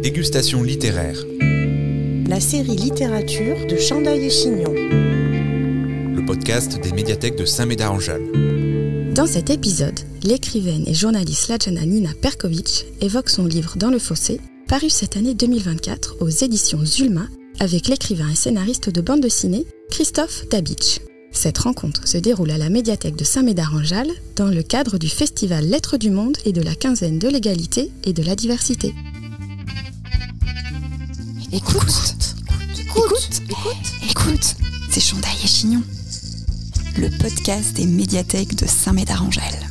Dégustation littéraire. La série littérature de Chandail et Chignon. Le podcast des médiathèques de Saint-Médard-en-Jalles. Dans cet épisode, l'écrivaine et journaliste Slađana Nina Perković évoque son livre Dans le fossé, paru cette année 2024 aux éditions Zulma, avec l'écrivain et scénariste de bande dessinée Christophe Dabić. Cette rencontre se déroule à la médiathèque de Saint-Médard-en-Jalles dans le cadre du festival Lettres du Monde et de la quinzaine de l'égalité et de la diversité. Écoute, c'est Chandail et Chignon, le podcast des médiathèques de Saint-Médard-en-Jalles.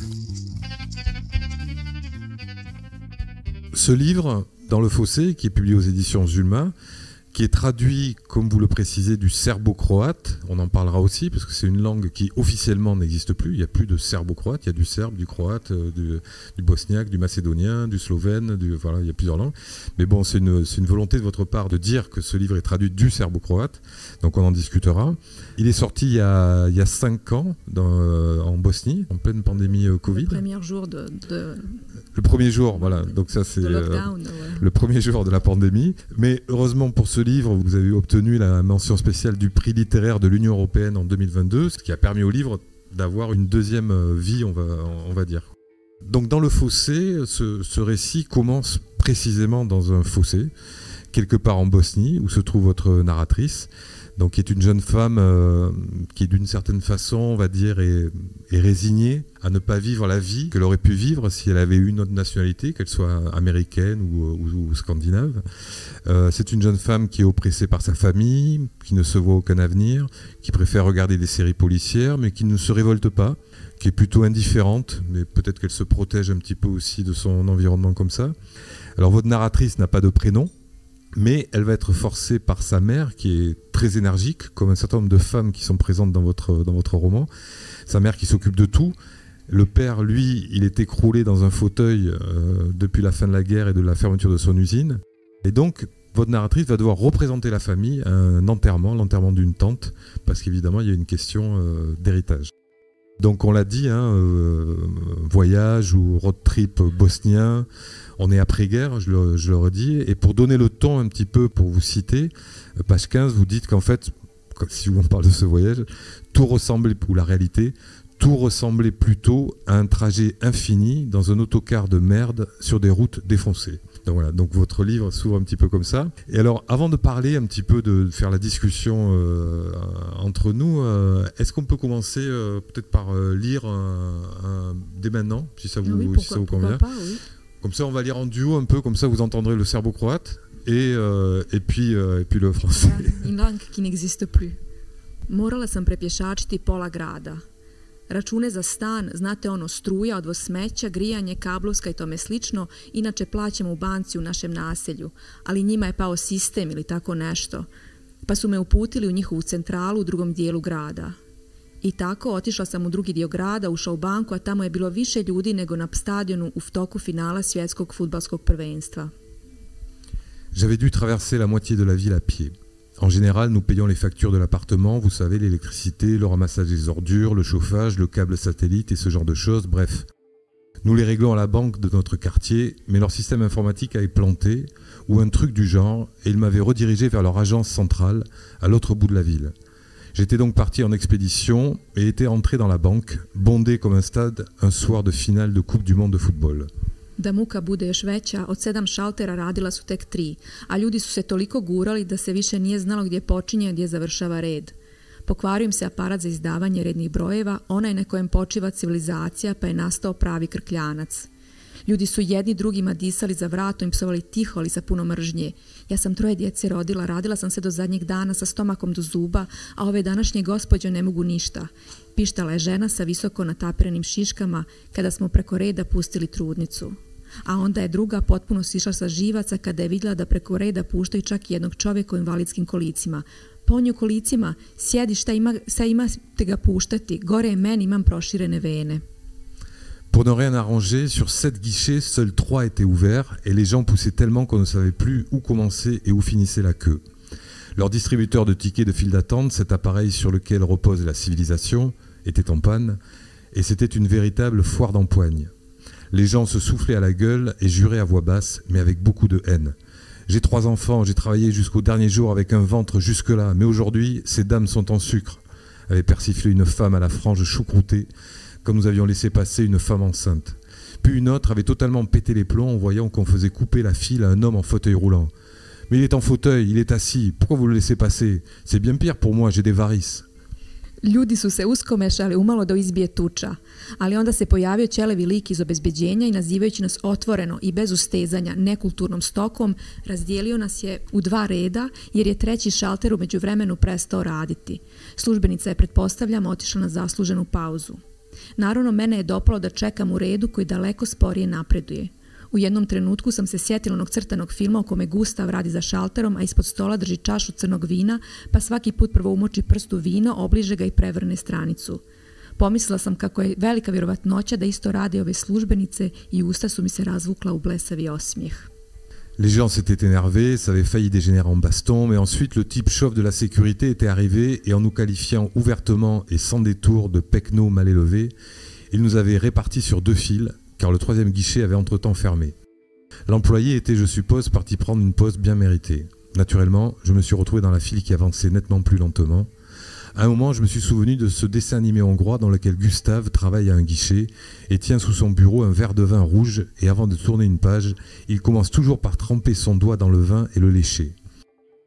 Ce livre, Dans le fossé, qui est publié aux éditions Zulma, qui est traduit, comme vous le précisez, du serbo-croate. On en parlera aussi, parce que c'est une langue qui officiellement n'existe plus. Il n'y a plus de serbo-croate, il y a du serbe, du croate, du bosniaque, du macédonien, du slovène, voilà, il y a plusieurs langues. Mais bon, c'est une volonté de votre part de dire que ce livre est traduit du serbo-croate, donc on en discutera. Il est sorti il y a 5 ans en Bosnie, en pleine pandémie Covid. Le premier jour Le premier jour, voilà. Donc ça, c'est le premier jour de la pandémie. Mais heureusement pour ce livre, vous avez obtenu la mention spéciale du prix littéraire de l'Union européenne en 2022, ce qui a permis au livre d'avoir une deuxième vie, on va dire. Donc dans le fossé, ce récit commence précisément dans un fossé, quelque part en Bosnie, où se trouve votre narratrice, donc qui est une jeune femme qui d'une certaine façon, on va dire, est résignée à ne pas vivre la vie qu'elle aurait pu vivre si elle avait eu une autre nationalité, qu'elle soit américaine ou scandinave. C'est une jeune femme qui est oppressée par sa famille, qui ne se voit aucun avenir, qui préfère regarder des séries policières, mais qui ne se révolte pas, qui est plutôt indifférente, mais peut-être qu'elle se protège un petit peu aussi de son environnement comme ça. Alors votre narratrice n'a pas de prénom, mais elle va être forcée par sa mère, qui est très énergique, comme un certain nombre de femmes qui sont présentes dans votre roman. Sa mère qui s'occupe de tout. Le père, lui, il est écroulé dans un fauteuil depuis la fin de la guerre et de la fermeture de son usine. Et donc, votre narratrice va devoir représenter la famille à un enterrement, l'enterrement d'une tante, parce qu'évidemment, il y a une question d'héritage. Donc on l'a dit, voyage ou road trip bosnien, on est après-guerre, je le redis, et pour donner le ton un petit peu, pour vous citer, page 15, vous dites qu'en fait, si on parle de ce voyage, tout ressemblait, ou la réalité, tout ressemblait plutôt à un trajet infini dans un autocar de merde sur des routes défoncées. Donc voilà, donc votre livre s'ouvre un petit peu comme ça. Et alors, avant de parler un petit peu, de faire la discussion entre nous, est-ce qu'on peut commencer peut-être par lire dès maintenant, si ça vous convient. Pas, oui. Comme ça, on va lire en duo un peu, comme ça vous entendrez le serbo-croate et puis le français. Une langue qui n'existe plus. Morala sam prepješačiti pola grada. Račune za stan, znate ono, struja, odvoz smeća, grijanje, kablovska i tome slično, inače plaćamo u banci u našem naselju, ali njima je pao sistem ili tako nešto, pa su me uputili u njihovu centralu u drugom dijelu grada. I tako otišla sam u drugi dio grada, ušla u banku, a tamo je bilo više ljudi nego na stadionu u toku finala svjetskog fudbalskog prvenstva. J'avais dû traverser la moitié de la ville à pied. En général, nous payons les factures de l'appartement, vous savez, l'électricité, le ramassage des ordures, le chauffage, le câble satellite et ce genre de choses, bref. Nous les réglons à la banque de notre quartier, mais leur système informatique avait planté, ou un truc du genre, et ils m'avaient redirigé vers leur agence centrale, à l'autre bout de la ville. J'étais donc parti en expédition et étais entré dans la banque, bondé comme un stade, un soir de finale de Coupe du Monde de football. Da muka bude još veća, od 7 šaltera radila su tek 3, a ljudi su se toliko gurali da se više nije znalo gdje počinje i gdje završava red. Pokvario im se aparat za izdavanje rednih brojeva, onaj na kojem počiva civilizacija, pa je nastao pravi krkljanac. Ljudi su jedni drugima disali za vratom i psovali tiho, ali sa puno mržnje. Ja sam 3 djece rodila, radila sam se do zadnjeg dana sa stomakom do zuba, a ove današnje gospođe ne mogu ništa. Pištala je žena sa visoko natapirenim šiškama kada smo preko reda pustili trudnicu. A onda je druga potpuno sišla sa živaca kada je vidjela da preko reda puštaju čak i jednog čovjeka u invalidskim kolicima. Pa on je u kolicima, sjedi, šta imate ga puštati, gore je meni, imam proširene vene. Pour ne rien arranger, sur 7 guichets, seuls 3 étaient ouverts et les gens poussaient tellement qu'on ne savait plus où commencer et où finissait la queue. Leur distributeur de tickets de file d'attente, cet appareil sur lequel repose la civilisation, était en panne et c'était une véritable foire d'empoigne. Les gens se soufflaient à la gueule et juraient à voix basse, mais avec beaucoup de haine. J'ai 3 enfants, j'ai travaillé jusqu'au dernier jour avec un ventre jusque-là, mais aujourd'hui, ces dames sont en sucre, avait persiflé une femme à la frange choucroutée, quand nous avions laissé passer une femme enceinte. Puis une autre avait totalement pété les plombs en voyant qu'on faisait couper la file à un homme en fauteuil roulant. « Mais il est en fauteuil, il est assis, pourquoi vous le laissez passer? C'est bien pire pour moi, j'ai des varices. » Ljudi su se uskomešali umalo da izbije tuča, ali onda se pojavio ćelevi lik iz obezbeđenja i nazivajući nas otvoreno i bez ustezanja nekulturnom stokom, razdijelio nas je u 2 reda jer je 3. šalter u međuvremenu prestao raditi. Službenica je, pretpostavljam, otišla na zasluženu pauzu. Naravno, mene je dopalo da čekam u redu koji daleko sporije napreduje. U jednom trenutku sam se sjetila onog crtanog filma u kome Gustav radi za šalterom, a ispod stola drži čašu crnog vina, pa svaki put prvo umoči prst u vino, obliže ga i prevrne stranicu. Pomislila sam kako je velika vjerovatnoća da isto rade ove službenice i usta su mi se razvukla u blesavi osmijeh. Les gens s'étaient énervés, ça avait failli dégénérer en baston, mais ensuite le type chauve de la sécurité était arrivé et en nous qualifiant ouvertement et sans détour de pecnos mal élevés, il nous avait répartis sur 2 files, car le 3e guichet avait entre-temps fermé. L'employé était, je suppose, parti prendre une pause bien méritée. Naturellement, je me suis retrouvé dans la file qui avançait nettement plus lentement. À un moment, je me suis souvenu de ce dessin animé hongrois dans lequel Gustave travaille à un guichet et tient sous son bureau un verre de vin rouge et avant de tourner une page, il commence toujours par tremper son doigt dans le vin et le lécher.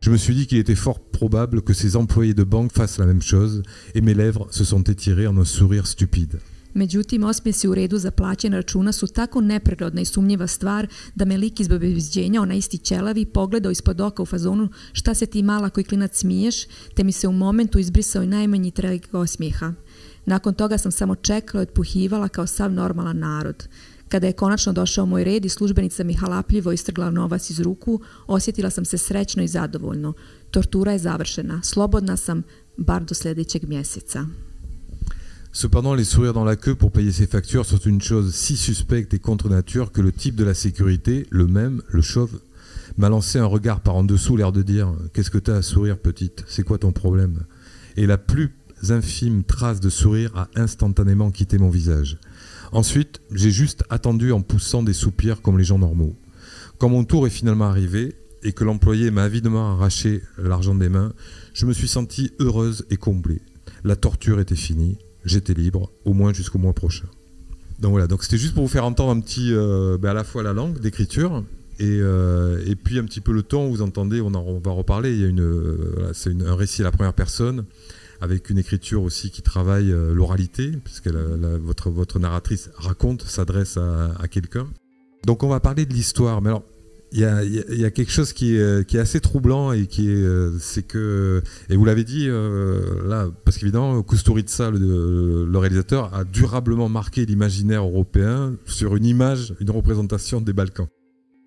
Je me suis dit qu'il était fort probable que ces employés de banque fassent la même chose et mes lèvres se sont étirées en un sourire stupide. Međutim, osmijesi u redu za plaćanje računa su tako neprirodna i sumnjiva stvar da me lik iz obezbeđenja, onaj isti ćelavi, pogledao ispod oka u fazonu šta se ti mala koji klinac smiješ, te mi se u momentu izbrisao i najmanji trag osmijeha. Nakon toga sam samo čekala i otpuhivala kao sav normalan narod. Kada je konačno došao moj red i službenica mi halapljivo istrgla novac iz ruku, osjetila sam se srećno i zadovoljno. Tortura je završena. Slobodna sam, bar do sljedećeg mjeseca. Cependant, les sourires dans la queue pour payer ses factures sont une chose si suspecte et contre nature que le type de la sécurité, le même, le chauve, m'a lancé un regard par en dessous, l'air de dire « Qu'est-ce que t'as à sourire, petite? C'est quoi ton problème ?» Et la plus infime trace de sourire a instantanément quitté mon visage. Ensuite, j'ai juste attendu en poussant des soupirs comme les gens normaux. Quand mon tour est finalement arrivé et que l'employé m'a avidement arraché l'argent des mains, je me suis sentie heureuse et comblée. La torture était finie. J'étais libre, au moins jusqu'au mois prochain. Donc voilà, donc c'était juste pour vous faire entendre un petit, à la fois la langue d'écriture et puis un petit peu le ton. Vous entendez, on va reparler. Il y a c'est un récit à la première personne avec une écriture aussi qui travaille l'oralité, puisque votre narratrice raconte, s'adresse à quelqu'un. Donc on va parler de l'histoire. Mais alors, il y a quelque chose qui est assez troublant et c'est que, et vous l'avez dit là, parce qu'évidemment Kusturica, le réalisateur, a durablement marqué l'imaginaire européen sur une image, une représentation des Balkans.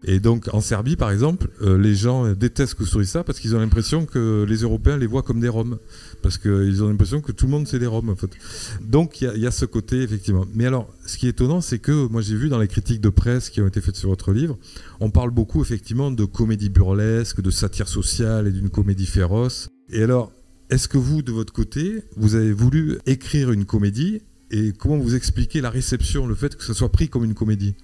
Et donc en Serbie par exemple, les gens détestent Kusturica parce qu'ils ont l'impression que les Européens les voient comme des Roms, parce qu'ils ont l'impression que tout le monde c'est des Roms en fait. Donc il y a ce côté effectivement. Mais alors ce qui est étonnant, c'est que moi j'ai vu dans les critiques de presse qui ont été faites sur votre livre, on parle beaucoup effectivement de comédie burlesque, de satire sociale et d'une comédie féroce. Et alors est-ce que vous de votre côté, vous avez voulu écrire une comédie et comment vous expliquez la réception, le fait que ce soit pris comme une comédie?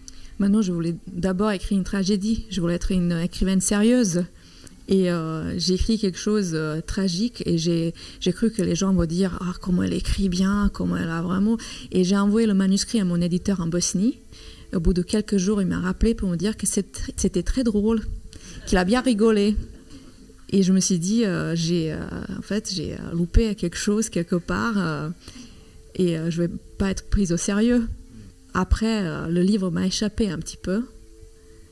Maintenant, je voulais d'abord écrire une tragédie. Je voulais être une écrivaine sérieuse. Et j'ai écrit quelque chose de tragique. Et j'ai cru que les gens vont dire « Ah, comment elle écrit bien, comment elle a vraiment... » Et j'ai envoyé le manuscrit à mon éditeur en Bosnie. Au bout de quelques jours, il m'a rappelé pour me dire que c'était très drôle, qu'il a bien rigolé. Et je me suis dit, j'ai loupé quelque chose quelque part et je ne vais pas être prise au sérieux. Après, le livre m'a échappé un petit peu.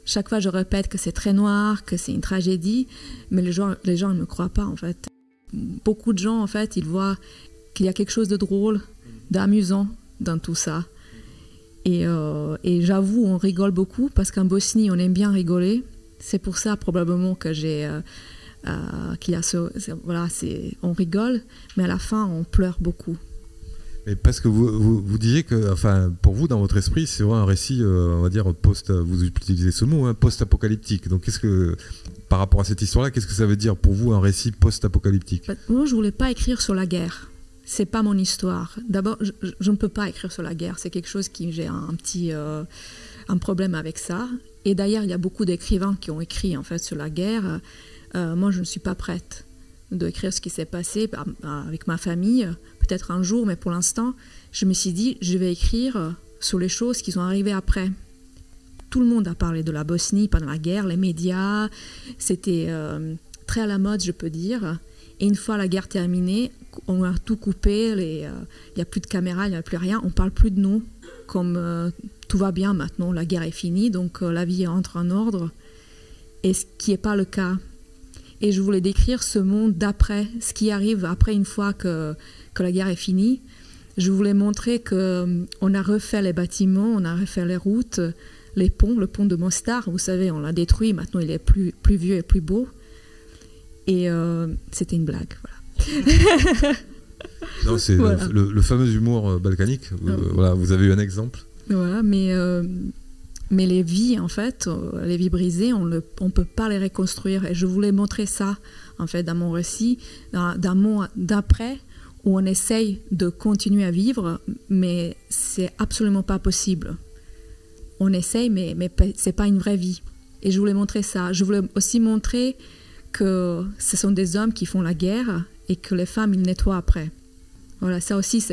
Chaque fois, je répète que c'est très noir, que c'est une tragédie, mais les gens ne me croient pas, en fait. Beaucoup de gens, en fait, ils voient qu'il y a quelque chose de drôle, d'amusant dans tout ça. Et j'avoue, on rigole beaucoup, parce qu'en Bosnie, on aime bien rigoler. C'est pour ça, probablement, que qu'il y a on rigole, mais à la fin, on pleure beaucoup. Mais parce que vous disiez que, enfin, pour vous, dans votre esprit, c'est vraiment un récit, on va dire, vous utilisez ce mot, hein, post-apocalyptique. Donc, par rapport à cette histoire-là, qu'est-ce que ça veut dire pour vous, un récit post-apocalyptique? Moi, je ne voulais pas écrire sur la guerre. C'est pas mon histoire. D'abord, je ne peux pas écrire sur la guerre. C'est quelque chose qui, j'ai un problème avec ça. Et d'ailleurs, il y a beaucoup d'écrivains qui ont écrit en fait sur la guerre. Moi, je ne suis pas prête d'écrire ce qui s'est passé avec ma famille, peut-être un jour, mais pour l'instant, je me suis dit, je vais écrire sur les choses qui sont arrivées après. Tout le monde a parlé de la Bosnie pendant la guerre, les médias, c'était très à la mode, je peux dire. Et une fois la guerre terminée, on a tout coupé, il n'y a plus de caméras, il n'y a plus rien, on ne parle plus de nous, comme tout va bien maintenant, la guerre est finie, donc la vie entre en ordre, et ce qui n'est pas le cas. Et je voulais décrire ce monde d'après, ce qui arrive après une fois que la guerre est finie. Je voulais montrer qu'on a refait les bâtiments, on a refait les routes, les ponts, le pont de Mostar, vous savez, on l'a détruit, maintenant il est plus vieux et plus beau. Et c'était une blague, voilà. Non, c'est voilà. le fameux humour balkanique. Voilà, vous avez eu un exemple. Voilà, mais les vies, en fait, les vies brisées, on ne peut pas les reconstruire. Et je voulais montrer ça, en fait, dans mon récit, d'un monde d'après, où on essaye de continuer à vivre, mais c'est absolument pas possible. On essaye, mais c'est pas une vraie vie. Et je voulais montrer ça. Je voulais aussi montrer que ce sont des hommes qui font la guerre et que les femmes, ils nettoient après. Voilà, ça aussi,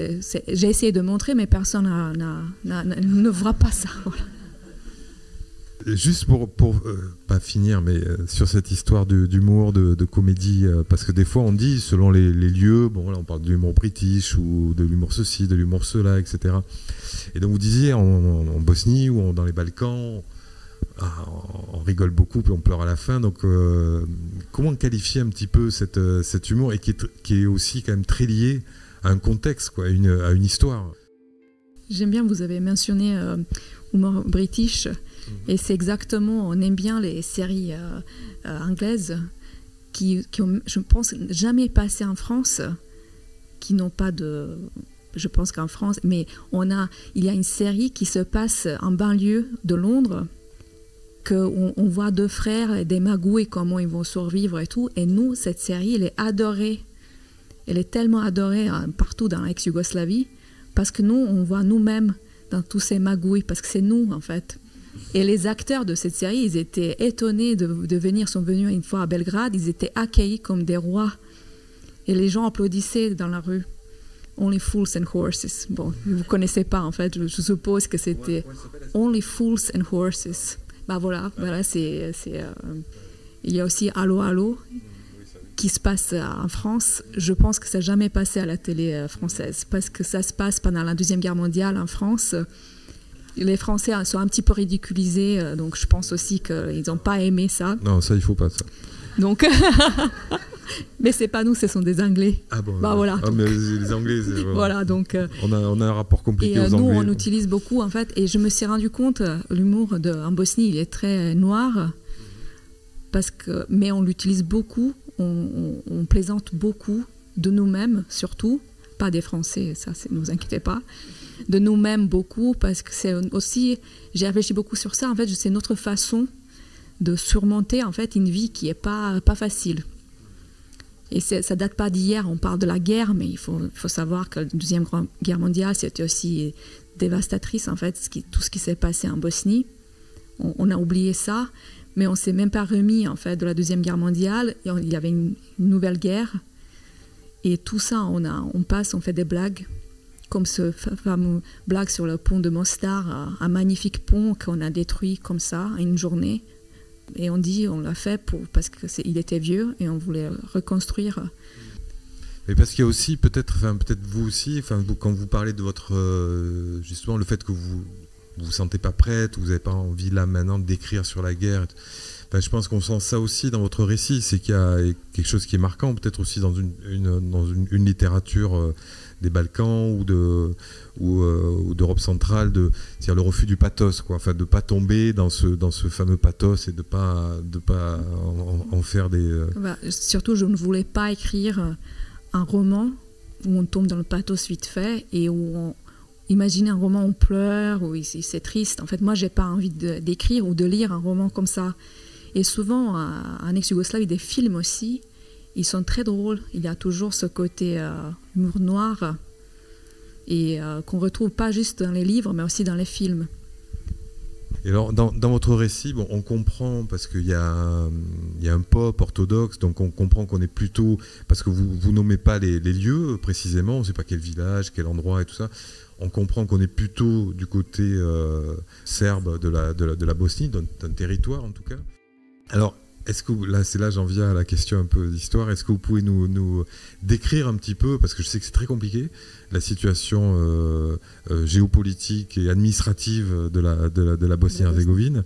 j'ai essayé de montrer, mais personne ne voit pas ça. Voilà. Juste pour pas finir, mais sur cette histoire d'humour, de comédie, parce que des fois on dit, selon les lieux, bon là on parle de l'humour british ou de l'humour ceci, de l'humour cela, etc. Et donc vous disiez en Bosnie ou dans les Balkans, on rigole beaucoup puis on pleure à la fin. Donc comment qualifier un petit peu cet humour et qui est aussi quand même très lié à un contexte, quoi, à une histoire. J'aime bien, vous avez mentionné humour british. Et c'est exactement, on aime bien les séries anglaises qui ont, je pense, jamais passé en France, qui n'ont pas de... Je pense qu'en France, mais il y a une série qui se passe en banlieue de Londres, qu'on voit deux frères et des magouilles, comment ils vont survivre et tout. Et nous, cette série, elle est adorée. Elle est tellement adorée partout dans l'ex-Yougoslavie, parce que nous, on voit nous-mêmes dans tous ces magouilles, parce que c'est nous, en fait. Et les acteurs de cette série, ils étaient étonnés de venir, sont venus une fois à Belgrade, ils étaient accueillis comme des rois. Et les gens applaudissaient dans la rue. Only Fools and Horses. Bon, vous ne connaissez pas en fait, je suppose que c'était Only Fools and Horses. Bah voilà, il y a aussi Allo Allo qui se passe en France. Je pense que ça n'a jamais passé à la télé française, parce que ça se passe pendant la Deuxième Guerre mondiale en France. Les Français sont un petit peu ridiculisés, donc je pense aussi qu'ils n'ont pas aimé ça. Non, ça, il ne faut pas, ça. Donc, mais ce n'est pas nous, ce sont des Anglais. Ah bon, bah, voilà. Ah, mais les Anglais, voilà, donc, on a un rapport compliqué aux Anglais. Nous, on utilise beaucoup, en fait, et je me suis rendu compte, l'humour en Bosnie, il est très noir, mais on l'utilise beaucoup, on plaisante beaucoup de nous-mêmes, surtout, pas des Français, ça, ne vous inquiétez pas. De nous-mêmes beaucoup, parce que c'est aussi, j'ai réfléchi beaucoup sur ça, en fait, c'est notre façon de surmonter en fait une vie qui n'est pas facile. Et ça date pas d'hier, on parle de la guerre, mais il faut savoir que la Deuxième Guerre mondiale, c'était aussi dévastatrice, en fait, tout ce qui s'est passé en Bosnie. On a oublié ça, mais on ne s'est même pas remis, en fait, de la Deuxième Guerre mondiale. Il y avait une nouvelle guerre, et tout ça, on fait des blagues, comme ce fameux blague sur le pont de Mostar, un magnifique pont qu'on a détruit comme ça, en une journée. Et on l'a fait parce qu'il était vieux et on voulait reconstruire. Mais parce qu'il y a aussi, peut-être vous aussi, quand vous parlez de votre, justement, le fait que vous vous sentez pas prête, vous n'avez pas envie là maintenant d'écrire sur la guerre. Je pense qu'on sent ça aussi dans votre récit, c'est qu'il y a quelque chose qui est marquant, peut-être aussi dans une littérature des Balkans ou d'Europe centrale, c'est-à-dire le refus du pathos, quoi. Enfin, de ne pas tomber dans ce fameux pathos et de pas en faire des... Surtout, je ne voulais pas écrire un roman où on tombe dans le pathos vite fait et où imaginez un roman où on pleure, où c'est triste. En fait, moi, je n'ai pas envie d'écrire ou de lire un roman comme ça. Et souvent, en ex-Yougoslavie, des films aussi, ils sont très drôles. Il y a toujours ce côté humour noir et qu'on ne retrouve pas juste dans les livres, mais aussi dans les films. Et alors, dans votre récit, bon, on comprend, parce qu'il y a un pop orthodoxe, donc on comprend qu'on est plutôt, parce que vous nommez pas les lieux précisément, on ne sait pas quel village, quel endroit et tout ça, on comprend qu'on est plutôt du côté serbe de la Bosnie, d'un territoire en tout cas. Alors, est-ce que, là j'en viens à la question un peu d'histoire, est-ce que vous pouvez nous décrire un petit peu, parce que je sais que c'est très compliqué, la situation géopolitique et administrative de la Bosnie-Herzégovine.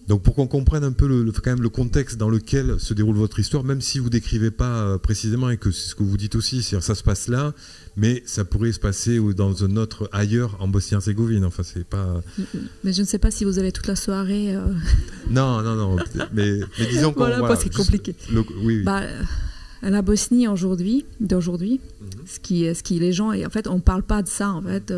Donc pour qu'on comprenne un peu quand même le contexte dans lequel se déroule votre histoire, même si vous ne décrivez pas précisément, et que c'est ce que vous dites aussi, c'est-à-dire ça se passe là, mais ça pourrait se passer dans un autre ailleurs en Bosnie-Herzégovine. Enfin, c'est pas... Mais je ne sais pas si vous avez toute la soirée... Non, mais disons qu'on... Voilà, parce que c'est compliqué. Oui. La Bosnie d'aujourd'hui, ce qui les gens... Et en fait, on ne parle pas de ça, en fait.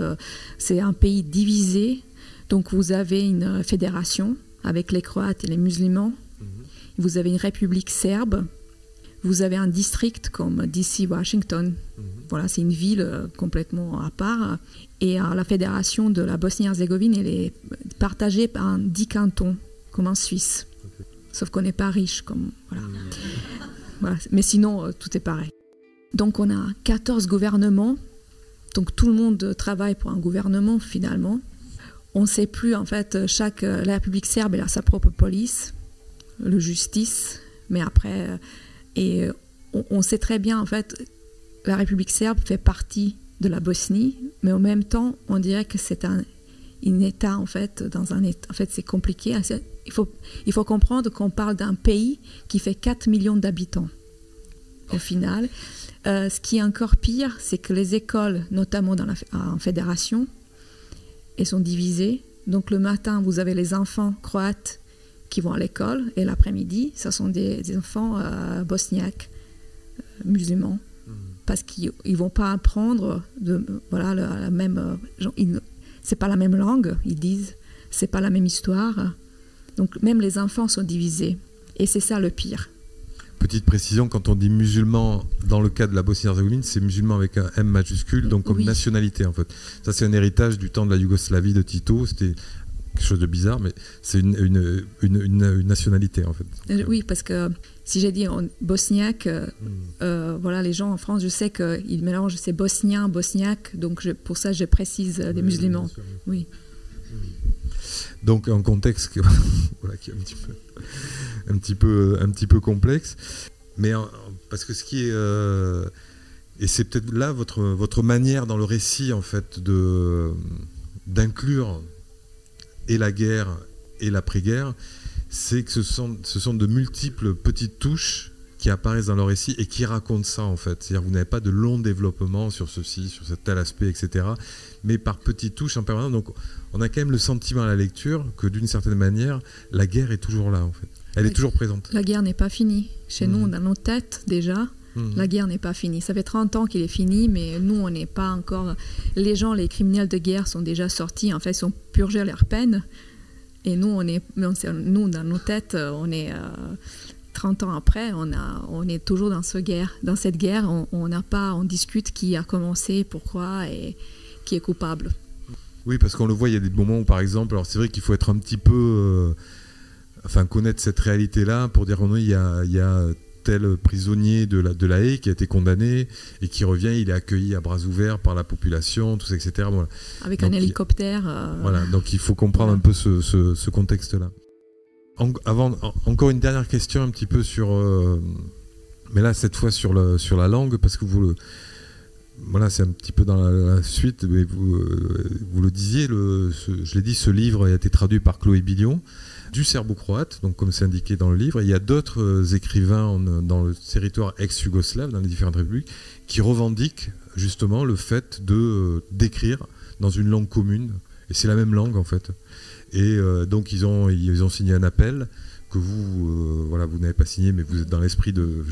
C'est un pays divisé, donc vous avez une fédération avec les Croates et les musulmans. Vous avez une république serbe. Vous avez un district comme DC Washington. Voilà, c'est une ville complètement à part. Et la fédération de la Bosnie-Herzégovine, elle est partagée par 10 cantons, comme en Suisse. Okay. Sauf qu'on n'est pas riche. Voilà. Mais sinon, tout est pareil. Donc on a 14 gouvernements. Donc tout le monde travaille pour un gouvernement, finalement. On ne sait plus, en fait, la République serbe, elle a sa propre police, le justice, mais après... Et on sait très bien, en fait, la République serbe fait partie de la Bosnie, mais en même temps, on dirait que c'est un État, en fait, dans un État. En fait, c'est compliqué. Il faut comprendre qu'on parle d'un pays qui fait 4 millions d'habitants, au final. Ce qui est encore pire, c'est que les écoles, notamment en fédération, elles sont divisées. Donc le matin, vous avez les enfants croates qui vont à l'école, et l'après-midi, ce sont des enfants bosniaques, musulmans, parce qu'ils ne vont pas apprendre la même... c'est pas la même langue, ils disent, c'est pas la même histoire. Donc même les enfants sont divisés, et c'est ça le pire. Petite précision, quand on dit musulman, dans le cas de la Bosnie-Herzégovine, c'est musulman avec un M majuscule, donc comme nationalité en fait. Ça c'est un héritage du temps de la Yougoslavie de Tito, c'était quelque chose de bizarre, mais c'est une nationalité en fait. Oui, parce que si j'ai dit bosniaque, les gens en France, je sais qu'ils mélangent, c'est bosnien, bosniaque, donc pour ça je précise des musulmans. Bien sûr. Oui. Donc un contexte qui est un petit peu complexe, mais parce que ce qui est et c'est peut-être là votre manière dans le récit en fait d'inclure et la guerre et l'après-guerre, c'est que ce sont de multiples petites touches qui apparaissent dans le récit et qui racontent ça en fait. C'est-à-dire que vous n'avez pas de long développement sur ceci, sur ce tel aspect, etc. Mais par petites touches en permanence. Donc on a quand même le sentiment à la lecture que d'une certaine manière, la guerre est toujours là en fait. Elle est toujours présente. La guerre n'est pas finie. Chez nous, dans nos têtes déjà, la guerre n'est pas finie. Ça fait 30 ans qu'il est fini, mais nous, on n'est pas encore... Les criminels de guerre sont déjà sortis, en fait, ils ont purgé leur peine. Et nous, dans nos têtes, on est... 30 ans après, on est toujours dans cette guerre. On discute qui a commencé, pourquoi et qui est coupable. Oui, parce qu'on le voit, il y a des moments où, par exemple, alors c'est vrai qu'il faut être un petit peu, connaître cette réalité-là pour dire il y a tel prisonnier de la Haye qui a été condamné et qui revient, il est accueilli à bras ouverts par la population, tout ça, etc. Voilà. Avec donc, un hélicoptère. Voilà, donc il faut comprendre un peu ce contexte-là. Encore une dernière question un petit peu sur... mais là, cette fois sur la langue, parce que c'est un petit peu dans la suite, mais vous le disiez, je l'ai dit, ce livre a été traduit par Chloé Billion, du serbo-croate, donc comme c'est indiqué dans le livre. Et il y a d'autres écrivains dans le territoire ex-yougoslave, dans les différentes républiques, qui revendiquent justement le fait d'écrire dans une langue commune. Et c'est la même langue en fait. Et donc ils ont signé un appel que vous n'avez pas signé, mais vous êtes dans l'esprit de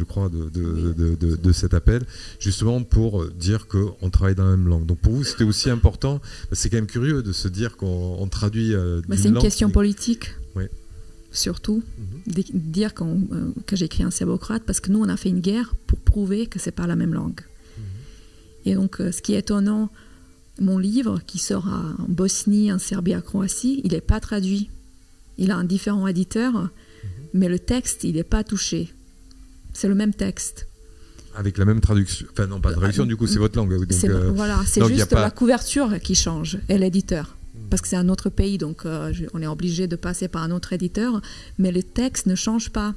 cet appel, justement pour dire qu'on travaille dans la même langue. Donc pour vous, c'était aussi important. C'est quand même curieux de se dire qu'on traduit. C'est une question politique, surtout, dire que j'écris en serbo-croate, parce que nous, on a fait une guerre pour prouver que c'est pas la même langue. Et donc, ce qui est étonnant, mon livre qui sort en Bosnie, en Serbie, en Croatie, il n'est pas traduit Il a un différent éditeur, mais le texte, il n'est pas touché. C'est le même texte. Avec la même traduction. Enfin, non, pas traduction, du coup, c'est votre langue. Donc, c'est juste la couverture qui change et l'éditeur. Parce que c'est un autre pays, donc on est obligé de passer par un autre éditeur, mais le texte ne change pas.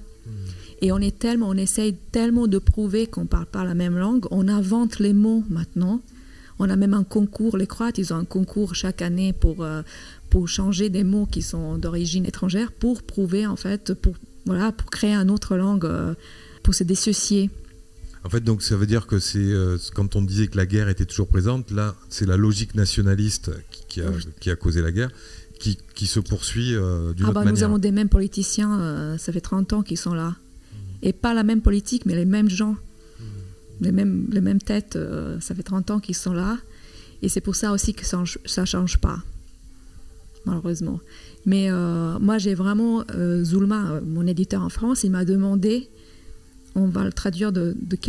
Et on essaye tellement de prouver qu'on ne parle pas la même langue, on invente les mots maintenant. On a même un concours, les Croates, ils ont un concours chaque année pour changer des mots qui sont d'origine étrangère, pour prouver, en fait, pour créer une autre langue, pour se dissocier. En fait, donc ça veut dire que c'est quand on disait que la guerre était toujours présente, là, c'est la logique nationaliste qui a causé la guerre, qui se poursuit d'une autre manière. Nous avons des mêmes politiciens, ça fait 30 ans qu'ils sont là. Et pas la même politique, mais les mêmes gens, les mêmes têtes, ça fait 30 ans qu'ils sont là. Et c'est pour ça aussi que ça ne change pas, malheureusement. Mais moi, j'ai vraiment, Zulma, mon éditeur en France, il m'a demandé, on va le traduire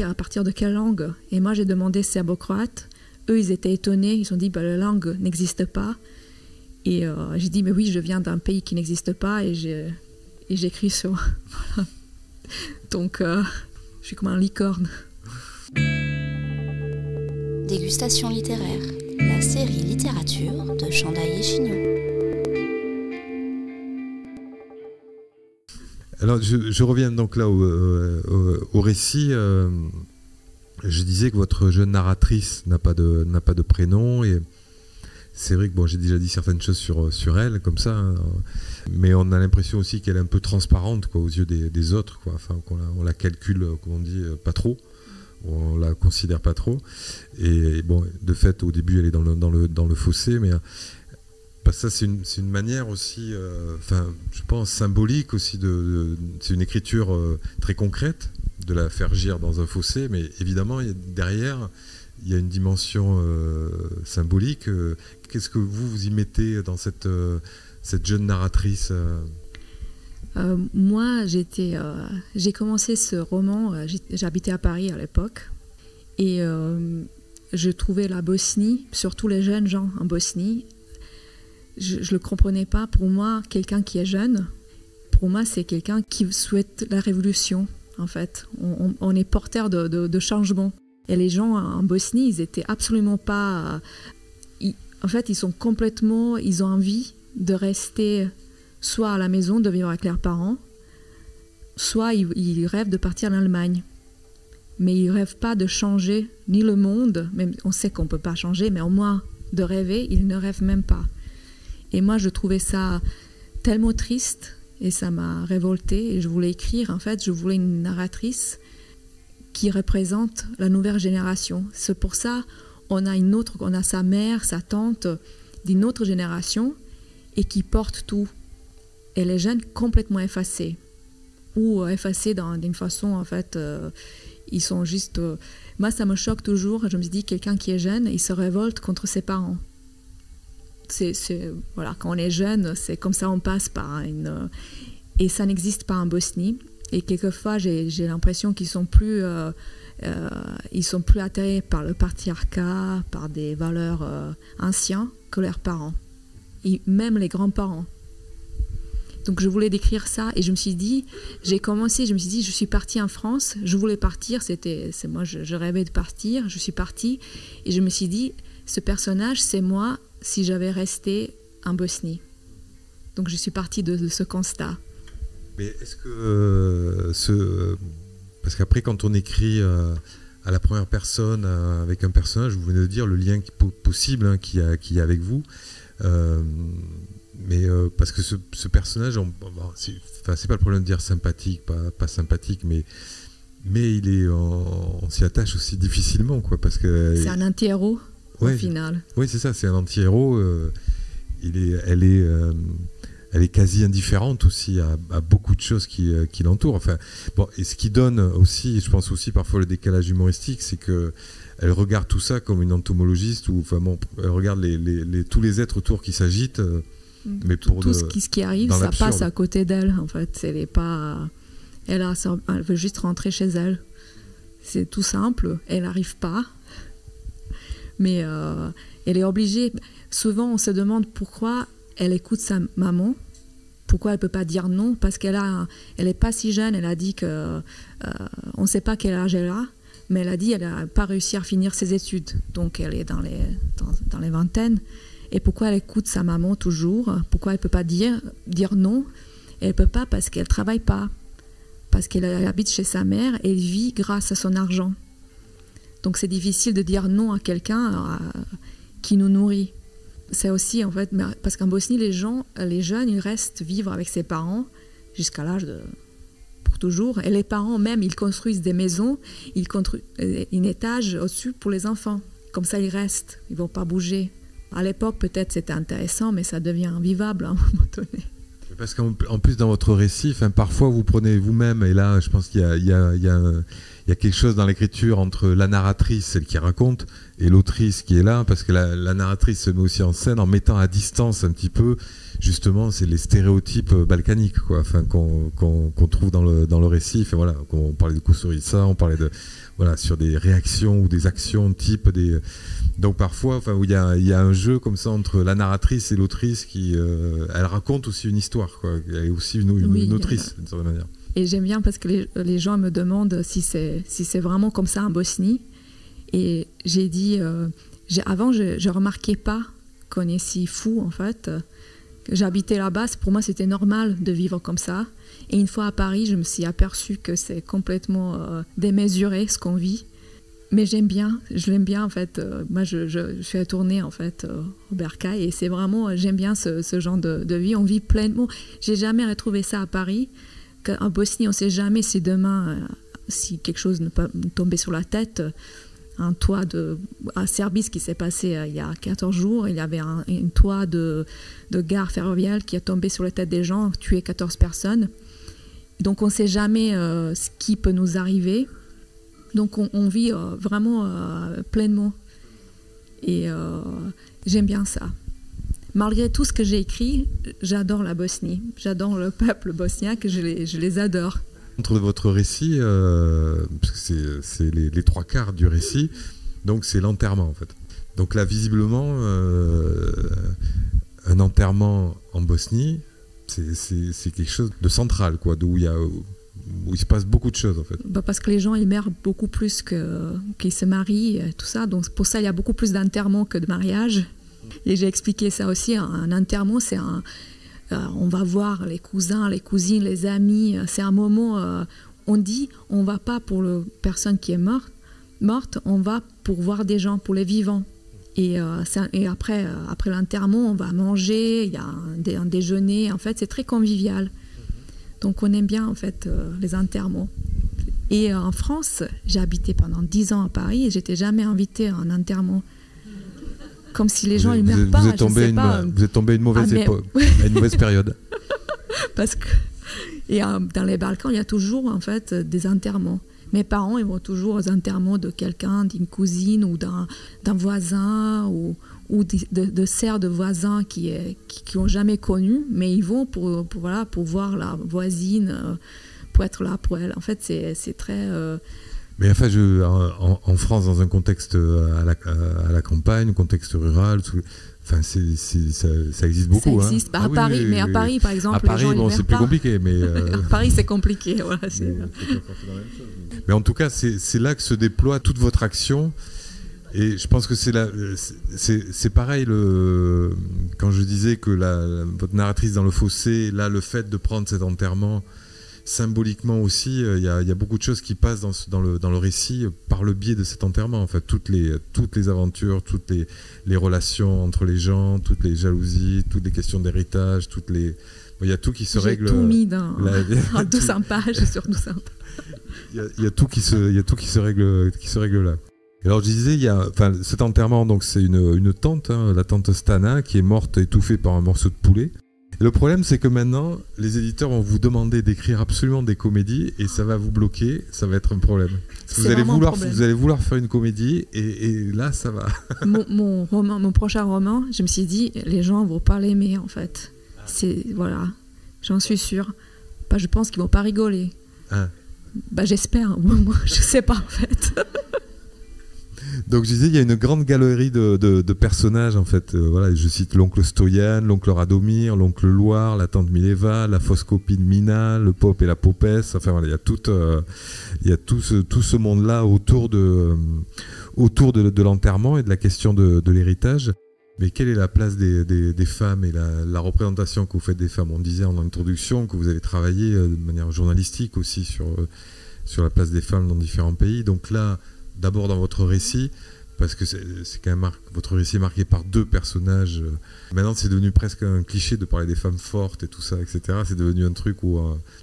à partir de quelle langue? Et moi, j'ai demandé serbo-croate. Eux, ils étaient étonnés. Ils se sont dit, la langue n'existe pas. Et j'ai dit, mais oui, je viens d'un pays qui n'existe pas. Et j'écris sur... Voilà. Donc, je suis comme un licorne. Dégustation littéraire, la série littérature de Chandaille et Chignon. Alors, je reviens donc là au récit. Je disais que votre jeune narratrice n'a pas de prénom, et c'est vrai que j'ai déjà dit certaines choses sur elle, comme ça, hein, mais on a l'impression aussi qu'elle est un peu transparente, quoi, aux yeux des autres, quoi. Enfin, on la calcule, comme on dit, pas trop, on la considère pas trop, et de fait, au début, elle est dans le fossé, mais parce que ça, c'est une manière aussi, je pense, symbolique aussi, c'est une écriture très concrète, de la faire gire dans un fossé, mais évidemment, derrière, il y a une dimension symbolique. Qu'est-ce que vous y mettez dans cette jeune narratrice Moi, j'ai commencé ce roman, j'habitais à Paris à l'époque, et je trouvais la Bosnie, surtout les jeunes gens en Bosnie, je ne le comprenais pas. Pour moi, quelqu'un qui est jeune, pour moi, c'est quelqu'un qui souhaite la révolution, en fait. On est porteur de changement. Et les gens en Bosnie, ils étaient absolument pas... en fait, ils ont envie de rester soit à la maison, de vivre avec leurs parents, soit ils rêvent de partir en Allemagne. Mais ils ne rêvent pas de changer ni le monde, même on sait qu'on ne peut pas changer, mais au moins de rêver, ils ne rêvent même pas. Et moi, je trouvais ça tellement triste, et ça m'a révoltée, et je voulais écrire, en fait, je voulais une narratrice qui représente la nouvelle génération. C'est pour ça on a sa mère, sa tante d'une autre génération, et qui porte tout. Et les jeunes complètement effacés, ou effacés d'une façon, en fait, ils sont juste... moi, ça me choque toujours. Je me dis, quelqu'un qui est jeune, il se révolte contre ses parents. Voilà, quand on est jeune, c'est comme ça, on passe par et ça n'existe pas en Bosnie. Et quelquefois, j'ai l'impression qu'ils sont plus attirés par le patriarcat, par des valeurs anciennes que leurs parents, et même les grands-parents. Donc je voulais décrire ça, et je me suis dit, je suis partie en France, je voulais partir, moi, je rêvais de partir, je suis partie, et je me suis dit, ce personnage, c'est moi si j'avais resté en Bosnie. Donc je suis partie de ce constat. Mais est-ce que parce qu'après, quand on écrit à la première personne avec un personnage, vous venez de dire le lien possible qu'il y a avec vous, mais parce que ce personnage, c'est pas le problème de dire sympathique, pas sympathique, mais il est, on s'y attache aussi difficilement, quoi, parce que c'est un anti-héros. Au final. Oui, c'est ça, c'est un anti-héros. Elle est quasi indifférente aussi à beaucoup de choses qui l'entourent. Enfin, et ce qui donne aussi, je pense aussi parfois le décalage humoristique, c'est que elle regarde tout ça comme une entomologiste, ou elle regarde tous les êtres autour qui s'agitent. Mais pour tout ce qui arrive, ça passe à côté d'elle. En fait, elle veut juste rentrer chez elle. C'est tout simple. Elle n'arrive pas. Mais elle est obligée. Souvent, on se demande pourquoi elle écoute sa maman Pourquoi elle ne peut pas dire non? Parce qu'elle n'est pas si jeune. Elle a dit que on ne sait pas quel âge elle a, mais elle a dit qu'elle n'a pas réussi à finir ses études. Donc elle est dans les vingtaines. Et pourquoi elle écoute sa maman toujours? Pourquoi elle ne peut pas dire non? Elle ne peut pas parce qu'elle ne travaille pas. Parce qu'elle habite chez sa mère et elle vit grâce à son argent. Donc c'est difficile de dire non à quelqu'un qui nous nourrit. C'est aussi, en fait, parce qu'en Bosnie, les jeunes, ils restent vivre avec ses parents jusqu'à l'âge pour toujours. Et les parents, même, ils construisent des maisons, ils construisent un étage au-dessus pour les enfants. Comme ça, ils restent, ils ne vont pas bouger. À l'époque, peut-être, c'était intéressant, mais ça devient invivable à un moment donné. Parce qu'en plus, dans votre récit, parfois, vous prenez vous-même, et là, je pense qu'il y a quelque chose dans l'écriture entre la narratrice, celle qui raconte, et l'autrice qui est là, parce que la narratrice se met aussi en scène en mettant à distance un petit peu, justement, c'est les stéréotypes balkaniques, quoi, qu'on trouve dans le récit. Enfin, voilà, on parlait de Kusturica, on parlait sur des réactions ou des actions type des... Donc parfois, où il y a un jeu comme ça entre la narratrice et l'autrice qui, elle raconte aussi une histoire, quoi. Elle est aussi une autrice d'une certaine manière. Et j'aime bien parce que les gens me demandent si c'est vraiment comme ça en Bosnie. Et j'ai dit, avant je remarquais pas qu'on est si fou en fait. J'habitais là-bas, pour moi c'était normal de vivre comme ça. Et une fois à Paris, je me suis aperçue que c'est complètement démesuré ce qu'on vit. Mais je l'aime bien en fait. Moi je suis retournée en fait au Bercail et c'est vraiment, j'aime bien ce genre de vie. On vit pleinement. J'ai jamais retrouvé ça à Paris. En Bosnie, on ne sait jamais si demain, si quelque chose ne peut tomber sur la tête. Un toit à Serbie, ce qui s'est passé il y a 14 jours, il y avait un toit de gare ferroviaire qui a tombé sur la tête des gens, tué 14 personnes. Donc on ne sait jamais ce qui peut nous arriver. Donc on vit vraiment pleinement. Et j'aime bien ça. Malgré tout ce que j'ai écrit, j'adore la Bosnie. J'adore le peuple bosnien, que je les adore. Entre votre récit, parce que c'est les trois quarts du récit, donc c'est l'enterrement en fait. Donc là, visiblement, un enterrement en Bosnie, c'est quelque chose de central, quoi, où il se passe beaucoup de choses en fait. Parce que les gens ils meurent beaucoup plus qu'ils se marient, tout ça. Donc pour ça, il y a beaucoup plus d'enterrements que de mariages. Et j'ai expliqué ça aussi. Un enterrement, c'est on va voir les cousins, les cousines, les amis. C'est un moment. On dit, on va pas pour la personne qui est morte, on va pour voir des gens, pour les vivants. Et après l'enterrement, on va manger. Il y a un déjeuner. En fait, c'est très convivial. Donc on aime bien en fait les enterrements. Et en France, j'ai habité pendant 10 ans à Paris et j'étais jamais invitée à un enterrement. Comme si les gens ils meurent pas. Vous êtes tombé à une mauvaise époque, à une mauvaise période. Parce que dans les Balkans, il y a toujours en fait des enterrements. Mes parents, ils vont toujours aux enterrements de quelqu'un, d'une cousine ou d'un voisin ou de sœurs de voisins qui n'ont jamais connu, mais ils vont pour voir la voisine, pour être là pour elle. En fait, c'est très... Mais enfin, en France, dans un contexte à la campagne, un contexte rural, enfin, ça existe beaucoup. Ça existe, à Paris, oui, mais à Paris, par exemple, à Paris, les gens c'est plus compliqué. Mais à Paris, c'est compliqué. Voilà, mais en tout cas, c'est là que se déploie toute votre action. Et je pense que c'est pareil, quand je disais que votre narratrice dans le fossé, là, le fait de prendre cet enterrement, symboliquement aussi, il y a beaucoup de choses qui passent dans le récit par le biais de cet enterrement. En fait, toutes les aventures, toutes les relations entre les gens, toutes les jalousies, toutes les questions d'héritage, il y a tout qui se règle. J'ai tout mis dans 200 pages sur 200 pages. Il y a tout qui se règle là. Alors je disais, cet enterrement, donc c'est une tante, la tante Stana, qui est morte étouffée par un morceau de poulet. Et le problème, c'est que maintenant, les éditeurs vont vous demander d'écrire absolument des comédies et ça va vous bloquer, ça va être un problème. Vous allez vouloir faire une comédie et là, ça va. Mon prochain roman, je me suis dit, les gens vont pas l'aimer en fait. Voilà, j'en suis sûre. Je pense qu'ils vont pas rigoler. Ah. J'espère, moi je sais pas en fait. Donc je disais, il y a une grande galerie de personnages en fait. Voilà, je cite l'oncle Stoyan, l'oncle Radomir, l'oncle Loire, la tante Mileva, la fausse copine Mina, le Pope et la Popesse. Enfin voilà, il y a tout ce monde-là autour de l'enterrement et de la question de l'héritage. Mais quelle est la place des femmes et la représentation que vous faites des femmes? On disait en introduction que vous avez travaillé de manière journalistique aussi sur la place des femmes dans différents pays. Donc là, d'abord dans votre récit, parce que c'est quand même votre récit est marqué par 2 personnages. Maintenant, c'est devenu presque un cliché de parler des femmes fortes et tout ça, etc. C'est devenu un truc où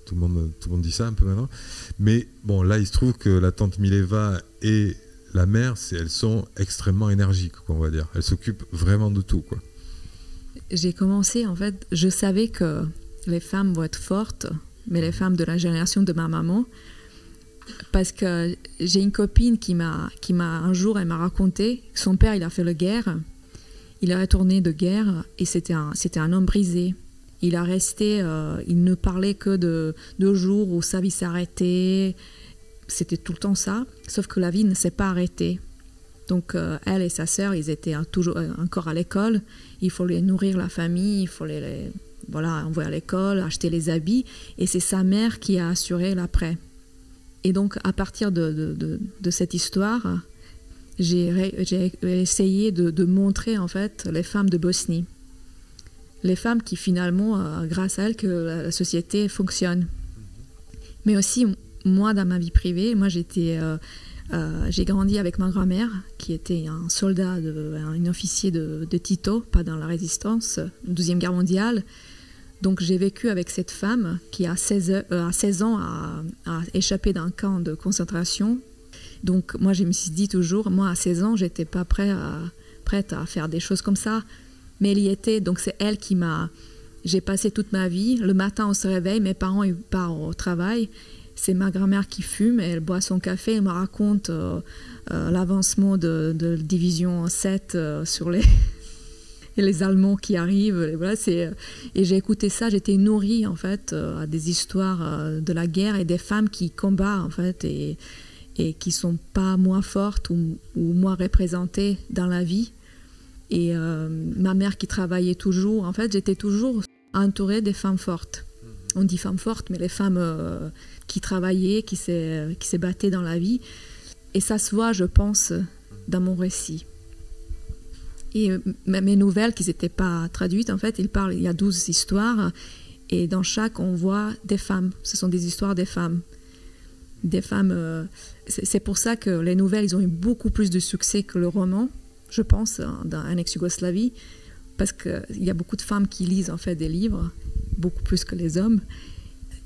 tout le monde dit ça un peu maintenant. Mais bon, là, il se trouve que la tante Mileva et la mère, elles sont extrêmement énergiques, quoi, on va dire. Elles s'occupent vraiment de tout, quoi. J'ai commencé, en fait, je savais que les femmes vont être fortes, mais les femmes de la génération de ma maman, parce que j'ai une copine qui m'a un jour, elle m'a raconté que son père, il a fait la guerre, il est retourné de guerre et c'était un homme brisé. Il a resté, il ne parlait que de jours où sa vie s'arrêtait. C'était tout le temps ça, sauf que la vie ne s'est pas arrêtée. Donc elle et sa sœur, ils étaient toujours encore à l'école. Il fallait nourrir la famille, il fallait envoyer à l'école, acheter les habits. Et c'est sa mère qui a assuré l'après. Et donc à partir de cette histoire, j'ai essayé de montrer en fait les femmes de Bosnie. Les femmes qui finalement, grâce à elles, que la société fonctionne. Mais aussi... Moi, dans ma vie privée, j'ai grandi avec ma grand-mère, qui était un soldat, un officier de Tito, pas dans la résistance, 12e guerre mondiale. Donc j'ai vécu avec cette femme qui, à 16 ans, a échappé d'un camp de concentration. Donc moi, je me suis dit toujours, moi, à 16 ans, je n'étais pas prête à faire des choses comme ça. Mais elle y était, donc c'est elle qui m'a... J'ai passé toute ma vie. Le matin, on se réveille, mes parents ils partent au travail. C'est ma grand-mère qui fume, elle boit son café, elle me raconte l'avancement de division 7 sur les Allemands qui arrivent. Et, voilà, et j'ai écouté ça, j'étais nourrie en fait à des histoires de la guerre et des femmes qui combattent en fait et qui ne sont pas moins fortes ou moins représentées dans la vie. Et ma mère qui travaillait toujours, en fait j'étais toujours entourée des femmes fortes. On dit femmes fortes, mais les femmes qui travaillaient, qui se battaient dans la vie. Et ça se voit, je pense, dans mon récit. Et mes nouvelles, qui n'étaient pas traduites, en fait, il y a 12 histoires. Et dans chaque, on voit des femmes. Ce sont des histoires des femmes. Des femmes. C'est pour ça que les nouvelles, ils ont eu beaucoup plus de succès que le roman, je pense, dans Ex-Yougoslavie. Parce qu'il y a beaucoup de femmes qui lisent, en fait, des livres, beaucoup plus que les hommes.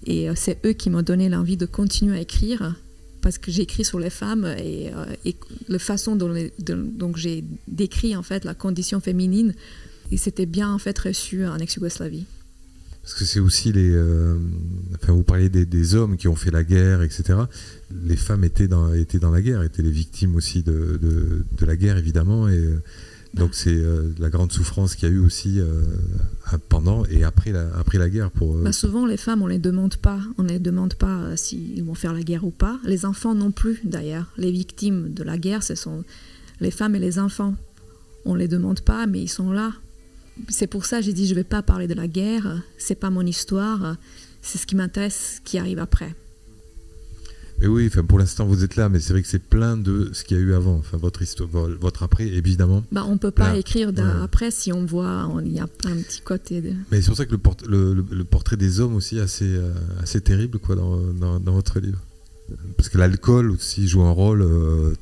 Et c'est eux qui m'ont donné l'envie de continuer à écrire, parce que j'écris sur les femmes et la façon dont j'ai décrit en fait la condition féminine, et c'était bien en fait reçu en ex-Yougoslavie. Parce que c'est aussi vous parliez des hommes qui ont fait la guerre, etc. Les femmes étaient dans la guerre, étaient les victimes aussi de la guerre évidemment, et donc c'est la grande souffrance qu'il y a eu aussi pendant et après la guerre. Souvent les femmes on les demande pas s'ils vont faire la guerre ou pas. Les enfants non plus d'ailleurs. Les victimes de la guerre, ce sont les femmes et les enfants. On les demande pas, mais ils sont là. C'est pour ça que j'ai dit je vais pas parler de la guerre. C'est pas mon histoire. C'est ce qui m'intéresse, qui arrive après. Mais oui, pour l'instant vous êtes là, mais c'est vrai que c'est plein de ce qu'il y a eu avant. Votre histoire, votre après, évidemment. On peut pas écrire après si on voit, il y a un petit côté de... Mais c'est pour ça que le portrait des hommes aussi est assez terrible quoi, dans votre livre. Parce que l'alcool aussi joue un rôle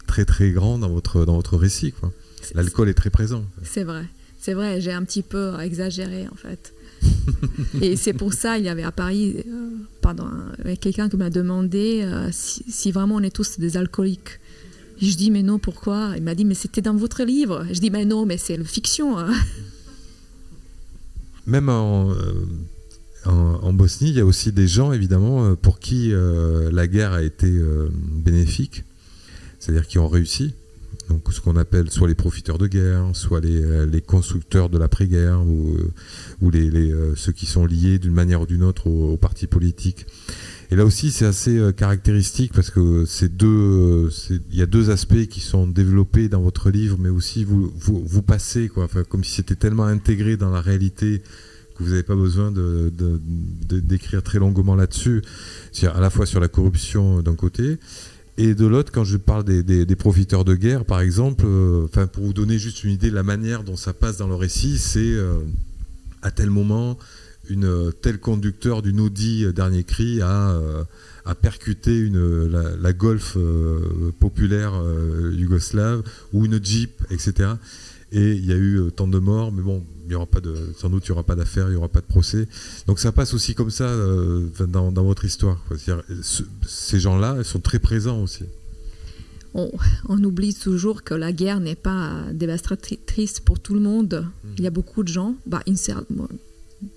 très très grand dans votre récit. Quoi. L'alcool est très présent. C'est vrai, j'ai un petit peu exagéré en fait. Et c'est pour ça, il y avait à Paris, quelqu'un qui m'a demandé si vraiment on est tous des alcooliques. Et je dis mais non, pourquoi? Il m'a dit mais c'était dans votre livre. Je dis mais non, mais c'est la fiction. Hein. Même en Bosnie, il y a aussi des gens évidemment pour qui la guerre a été bénéfique, c'est-à-dire qui ont réussi. Donc ce qu'on appelle soit les profiteurs de guerre, soit les constructeurs de l'après-guerre, ou ceux qui sont liés d'une manière ou d'une autre aux partis politiques. Et là aussi, c'est assez caractéristique parce que il y a deux aspects qui sont développés dans votre livre, mais aussi vous passez, quoi. Enfin, comme si c'était tellement intégré dans la réalité que vous n'avez pas besoin d'écrire très longuement là-dessus. C'est-à-dire à la fois sur la corruption d'un côté, et de l'autre, quand je parle des profiteurs de guerre, par exemple, pour vous donner juste une idée de la manière dont ça passe dans le récit, c'est à tel moment, tel conducteur d'une Audi dernier cri a percuté la Golf populaire yougoslave ou une Jeep, etc. Et il y a eu tant de morts, mais bon, sans doute il n'y aura pas d'affaire, il n'y aura pas de procès. Donc ça passe aussi comme ça dans votre histoire, quoi. Ces gens-là, ils sont très présents aussi. On oublie toujours que la guerre n'est pas dévastatrice pour tout le monde. Il y a beaucoup de gens,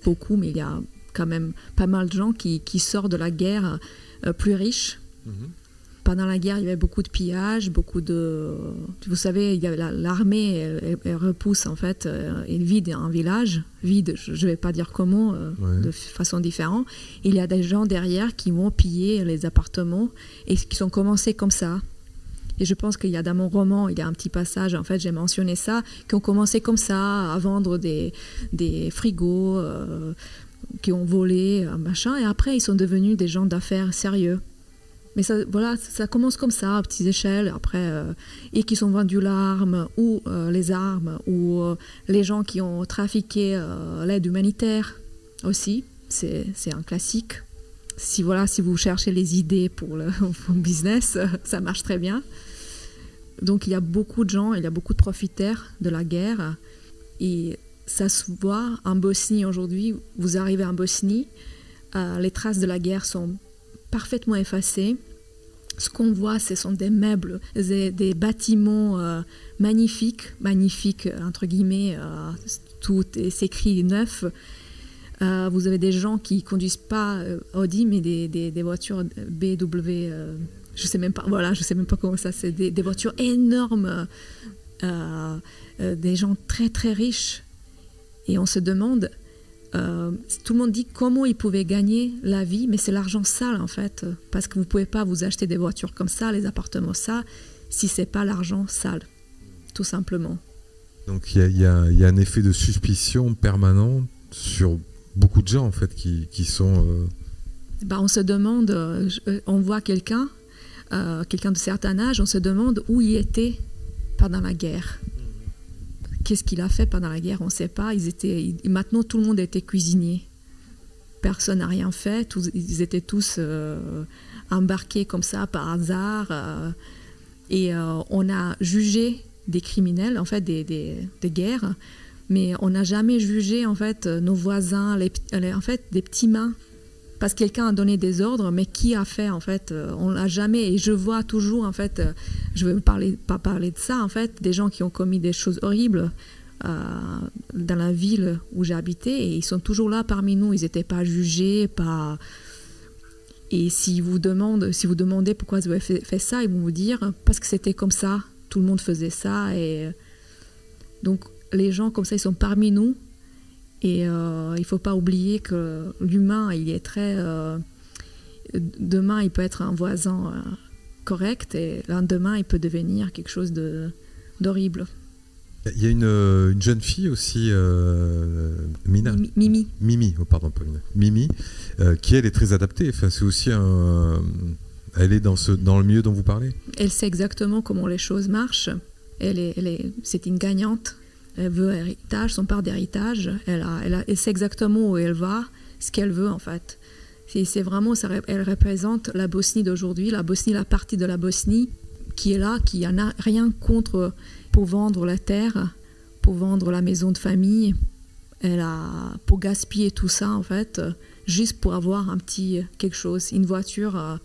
beaucoup, mais il y a quand même pas mal de gens qui sortent de la guerre plus riches. Pendant la guerre, il y avait beaucoup de pillages, vous savez, il y avait l'armée, elle repousse en fait, elle vide un village, vide, je ne vais pas dire comment, de façon différente. Il y a des gens derrière qui vont piller les appartements et qui sont commencés comme ça. Et je pense qu'il y a dans mon roman, il y a un petit passage, en fait, j'ai mentionné ça, qui ont commencé comme ça, à vendre des frigos, qui ont volé, machin, et après, ils sont devenus des gens d'affaires sérieux. Mais ça commence comme ça, à petites échelles, après, et qui sont vendus l'arme, ou les armes, ou les gens qui ont trafiqué l'aide humanitaire aussi, c'est un classique. Si vous cherchez les idées pour le business, ça marche très bien. Donc il y a beaucoup de gens, il y a beaucoup de profiteurs de la guerre. Et ça se voit en Bosnie aujourd'hui. Vous arrivez en Bosnie, les traces de la guerre sont parfaitement effacées. Ce qu'on voit, ce sont des meubles, des bâtiments magnifiques, entre guillemets, tout s'écrit neuf. Vous avez des gens qui conduisent pas Audi, mais des voitures BMW, je sais même pas comment ça, c'est des voitures énormes, des gens très très riches. Et on se demande, tout le monde dit comment ils pouvaient gagner la vie, mais c'est l'argent sale en fait, parce que vous pouvez pas vous acheter des voitures comme ça, les appartements ça, si c'est pas l'argent sale, tout simplement. Donc il y a un effet de suspicion permanent sur beaucoup de gens en fait qui sont... On se demande, on voit quelqu'un de certain âge, on se demande où il était pendant la guerre. Qu'est-ce qu'il a fait pendant la guerre, on ne sait pas. Maintenant, tout le monde était cuisinier. Personne n'a rien fait. Ils étaient tous embarqués comme ça par hasard. Et on a jugé des criminels, en fait, des guerres. Mais on n'a jamais jugé en fait nos voisins, en fait des petits mains, parce que quelqu'un a donné des ordres, mais qui a fait en fait, on l'a jamais. Et je vois toujours en fait, je ne veux pas parler de ça en fait, des gens qui ont commis des choses horribles dans la ville où j'ai habité, et ils sont toujours là parmi nous. Ils n'étaient pas jugés, pas. Et si vous demandez pourquoi ils ont fait ça, ils vont vous dire parce que c'était comme ça, tout le monde faisait ça, et donc. Les gens comme ça, ils sont parmi nous, et il ne faut pas oublier que l'humain, il est très... demain, il peut être un voisin correct, et lendemain, il peut devenir quelque chose d'horrible. Il y a une jeune fille aussi, Mina. Mimi. Mimi, oh pardon, pas Mina. Mimi, qui elle est très adaptée. Enfin, c'est aussi elle est dans le milieu dont vous parlez. Elle sait exactement comment les choses marchent. C'est une gagnante. Elle veut héritage, son part d'héritage. Elle sait exactement où elle va, ce qu'elle veut en fait. C'est vraiment, elle représente la Bosnie d'aujourd'hui, la partie de la Bosnie qui est là, qui n'a rien contre pour vendre la terre, pour vendre la maison de famille. Pour gaspiller tout ça en fait, juste pour avoir un petit quelque chose, une voiture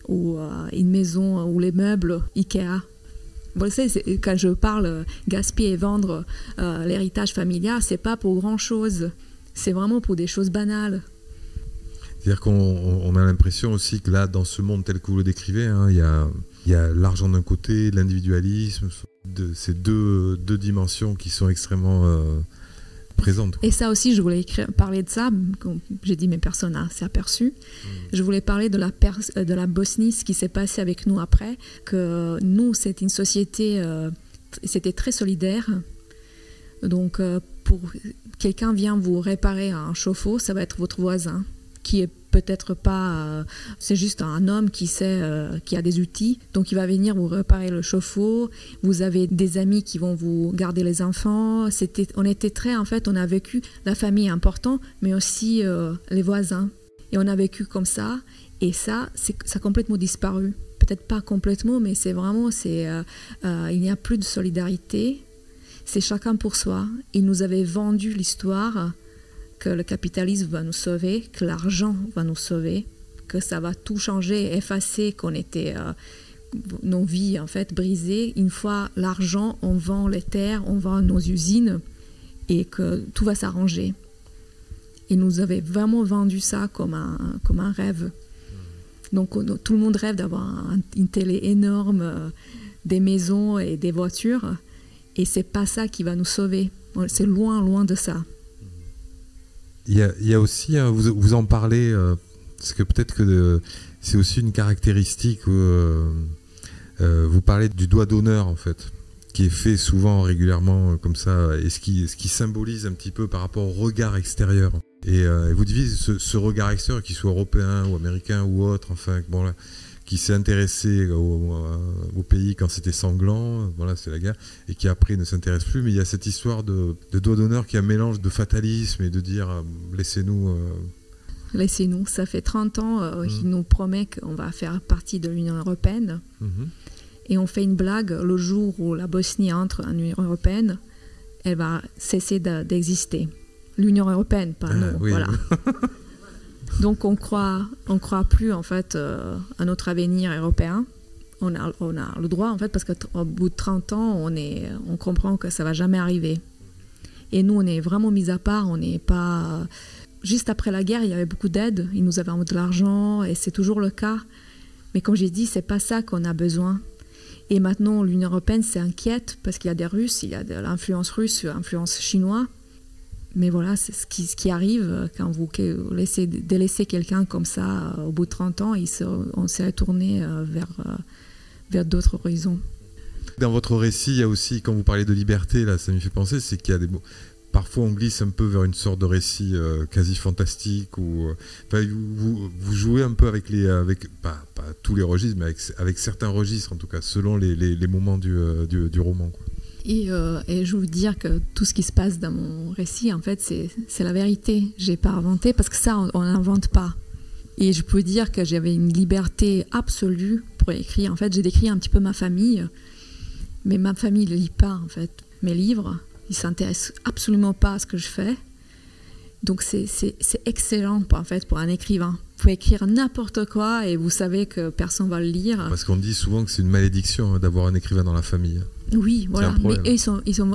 ou une maison ou les meubles Ikea. Vous savez, quand je parle gaspiller et vendre l'héritage familial, c'est pas pour grand chose, c'est vraiment pour des choses banales. C'est-à-dire qu'on a l'impression aussi que là, dans ce monde tel que vous le décrivez, il y a l'argent d'un côté, l'individualisme, ces deux dimensions qui sont extrêmement présente. Et ça aussi, je voulais parler de ça. Comme j'ai dit, mais personne ne s'est aperçu. Je voulais parler de la Bosnie, ce qui s'est passé avec nous après. Que nous, c'est une société, c'était très solidaire. Donc, pour quelqu'un vient vous réparer un chauffe-eau, ça va être votre voisin, qui est peut-être pas... c'est juste un homme qui a des outils. Donc, il va venir vous réparer le chauffe-eau. Vous avez des amis qui vont vous garder les enfants. On était très... En fait, on a vécu la famille important, mais aussi les voisins. Et on a vécu comme ça. Et ça a complètement disparu. Peut-être pas complètement, mais c'est vraiment... il n'y a plus de solidarité. C'est chacun pour soi. Ils nous avaient vendu l'histoire que le capitalisme va nous sauver, que l'argent va nous sauver, que ça va tout changer, effacer, qu'on était nos vies en fait brisées. Une fois l'argent, on vend les terres, on vend nos usines et que tout va s'arranger. Ils nous avaient vraiment vendu ça comme un rêve. Donc tout le monde rêve d'avoir une télé énorme, des maisons et des voitures. Et c'est pas ça qui va nous sauver. C'est loin, loin de ça. Il y a aussi, vous en parlez, parce que peut-être que c'est aussi une caractéristique, vous parlez du doigt d'honneur en fait, qui est fait souvent régulièrement comme ça, et ce qui symbolise un petit peu par rapport au regard extérieur. Et vous divisez ce regard extérieur, qu'il soit européen ou américain ou autre, enfin bon là, qui s'est intéressé au pays quand c'était sanglant, voilà, c'est la guerre, et qui après ne s'intéresse plus. Mais il y a cette histoire de doigt d'honneur qui est un mélange de fatalisme et de dire laissez-nous... Laissez-nous, ça fait 30 ans qu'il nous promet qu'on va faire partie de l'Union européenne. Et on fait une blague, le jour où la Bosnie entre en Union européenne, elle va cesser d'exister. L'Union européenne, pas nous, oui, voilà. Donc on croit plus en fait à notre avenir européen. On a le droit en fait parce qu'au bout de 30 ans on comprend que ça va jamais arriver. Et nous on est vraiment mis à part. On n'est pas juste après la guerre il y avait beaucoup d'aide. Ils nous avaient envoyé de l'argent et c'est toujours le cas. Mais comme j'ai dit c'est pas ça qu'on a besoin. Et maintenant l'Union européenne s'inquiète parce qu'il y a des Russes, il y a de l'influence russe, l'influence chinoise. Mais voilà, c'est ce qui arrive quand vous délaissez quelqu'un comme ça au bout de 30 ans, on s'est retourné vers d'autres horizons. Dans votre récit, il y a aussi, quand vous parlez de liberté, là, ça me fait penser, c'est qu'il y a parfois on glisse un peu vers une sorte de récit quasi fantastique, vous jouez un peu avec pas tous les registres, mais avec certains registres en tout cas, selon les moments du roman, quoi. Et je veux dire que tout ce qui se passe dans mon récit, en fait, c'est la vérité. J'ai pas inventé, parce que ça, on n'invente pas. Et je peux dire que j'avais une liberté absolue pour écrire. En fait, j'ai décrit un petit peu ma famille, mais ma famille ne lit pas, en fait, mes livres. Ils ne s'intéressent absolument pas à ce que je fais. Donc, c'est excellent, en fait, pour un écrivain. Vous pouvez écrire n'importe quoi et vous savez que personne ne va le lire. Parce qu'on dit souvent que c'est une malédiction d'avoir un écrivain dans la famille. Oui, voilà, mais eux,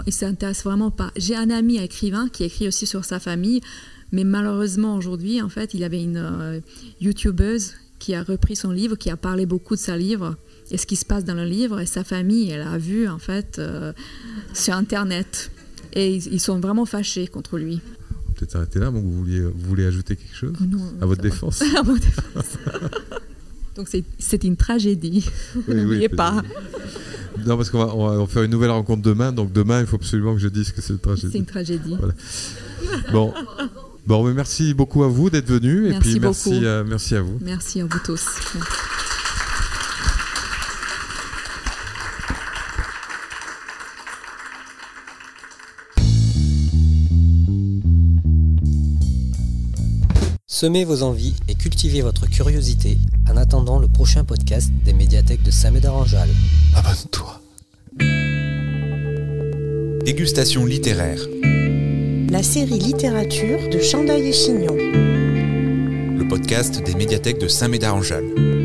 ils s'intéressent vraiment pas. J'ai un ami écrivain qui écrit aussi sur sa famille, mais malheureusement aujourd'hui, en fait, il y avait une youtubeuse qui a repris son livre, qui a parlé beaucoup de sa livre et ce qui se passe dans le livre, et sa famille, elle a vu en fait sur Internet, et ils sont vraiment fâchés contre lui. Peut-être arrêter là, donc vous voulez ajouter quelque chose à votre défense. À votre défense. Donc c'est une tragédie, n'oubliez pas. Non, parce qu'on va faire une nouvelle rencontre demain, donc demain il faut absolument que je dise que c'est une tragédie. C'est une tragédie. Voilà. Bon, mais merci beaucoup à vous d'être venus, et puis merci à vous. Merci à vous tous. Semez vos envies et cultivez votre curiosité en attendant le prochain podcast des médiathèques de Saint-Médard-en-Jalles. Abonne-toi. Dégustation littéraire. La série littérature de Chandaille et Chignon. Le podcast des médiathèques de Saint-Médard-en-Jalles.